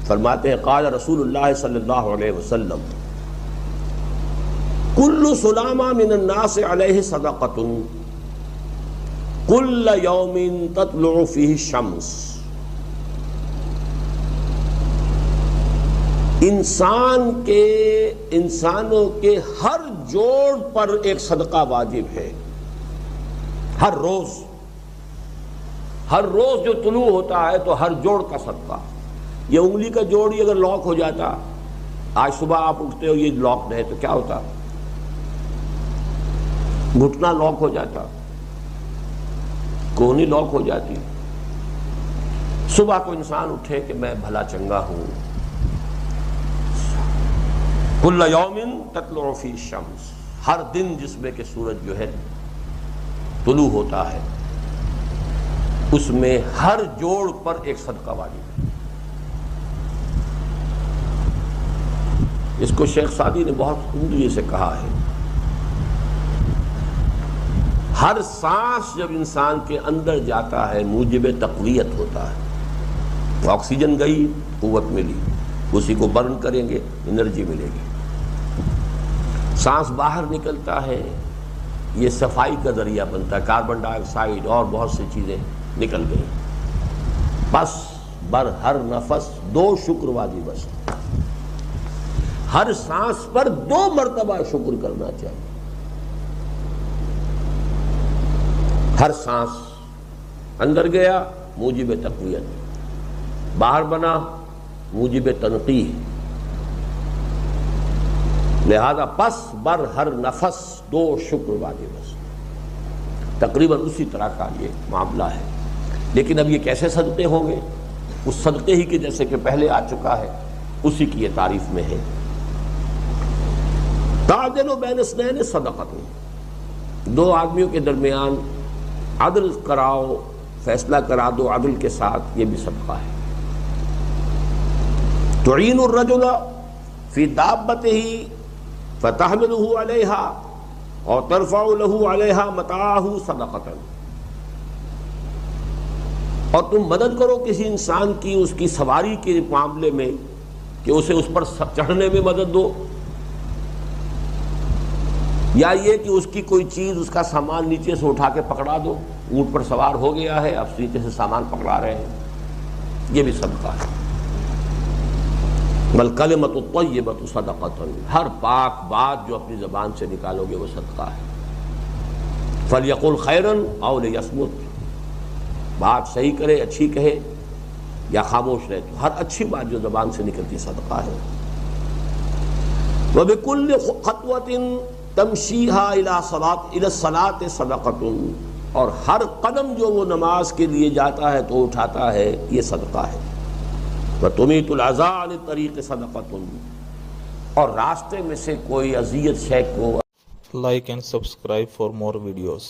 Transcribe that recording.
فرماتے ہیں قال رسول اللہ صلی اللہ علیہ وسلم کل سلامہ من الناس علیہ صدقۃ کل یوم تطلع فیہ الشمس. انسانوں کے ہر جوڑ پر ایک صدقہ واجب ہے. ہر روز جو طلوع ہوتا ہے تو ہر جوڑ کا صدقہ. یہ انگلی کا جوڑ ہی اگر لاک ہو جاتا، آج صبح آپ اٹھتے ہو یہ لاک ہے تو کیا ہوتا؟ گھٹنا لاک ہو جاتا، کونی لاک ہو جاتی. صبح کو انسان اٹھے کہ میں بھلا چنگا ہوں. کل یوم تطلع فی الشمس، ہر دن جس میں کہ سورج جو ہے طلوع ہوتا ہے اس میں ہر جوڑ پر ایک صدقہ واجب ہے. اس کو شیخ سعدی نے بہت عمدگی سے کہا ہے. ہر سانس جب انسان کے اندر جاتا ہے موجب تقویت ہوتا ہے. آکسیجن گئی، قوت ملی، اسی کو برن کریں گے انرجی ملے گی. سانس باہر نکلتا ہے، یہ صفائی کا ذریعہ بنتا ہے. کاربن ڈائی آکسائڈ اور بہت سی چیزیں نکل گئی. پس بر ہر نفس 2 شکر واجب ہے. ہر سانس پر 2 مرتبہ شکر کرنا چاہیے. ہر سانس اندر گیا موجب تقویت، باہر بنا موجب تنقیح. لہذا پس بر ہر نفس 2 شکر واجب ہے. تقریباً اسی طرح کا یہ معاملہ ہے. لیکن اب یہ کیسے صدقے ہوں گے؟ اس صدقے ہی کے جیسے کہ پہلے آ چکا ہے اسی کی یہ تعریف میں ہے. تعدل بین اثنین صدقۃ، 2 آدمیوں کے درمیان عدل کراؤ، فیصلہ کرا دو عدل کے ساتھ، یہ بھی صدقہ ہے. تعین الرجل فی دابتہ فتحملہ علیہا اور ترفع لہ علیہا متاعہ صدقۃ. اور تم مدد کرو کسی انسان کی اس کی سواری کے معاملے میں کہ اسے اس پر چڑھنے میں مدد دو، یا یہ کہ اس کی کوئی چیز، اس کا سامان نیچے سے اٹھا کے پکڑا دو. اونٹ پر سوار ہو گیا ہے، اب نیچے سے سامان پکڑا رہے ہیں، یہ بھی صدقہ ہے. والکلمۃ الطیبۃ صدقۃ، ہر پاک بات جو اپنی زبان سے نکالو گے وہ صدقہ ہے. فلیقل خیرا او لیصمت، بات صحیح کرے، اچھی کہے یا خاموش رہے. تو ہر اچھی بات جو زبان سے نکلتی صدقہ ہے. وبکل خطوۃ تمشیہا الی الصلاۃ صدقۃ، اور ہر قدم جو وہ نماز کے لیے جاتا ہے تو اٹھاتا ہے یہ صدقہ ہے. وتمیت العزاء عن الطریق صدقۃ، اور راستے میں سے کوئی اذیت شے کو. Like and subscribe for more videos.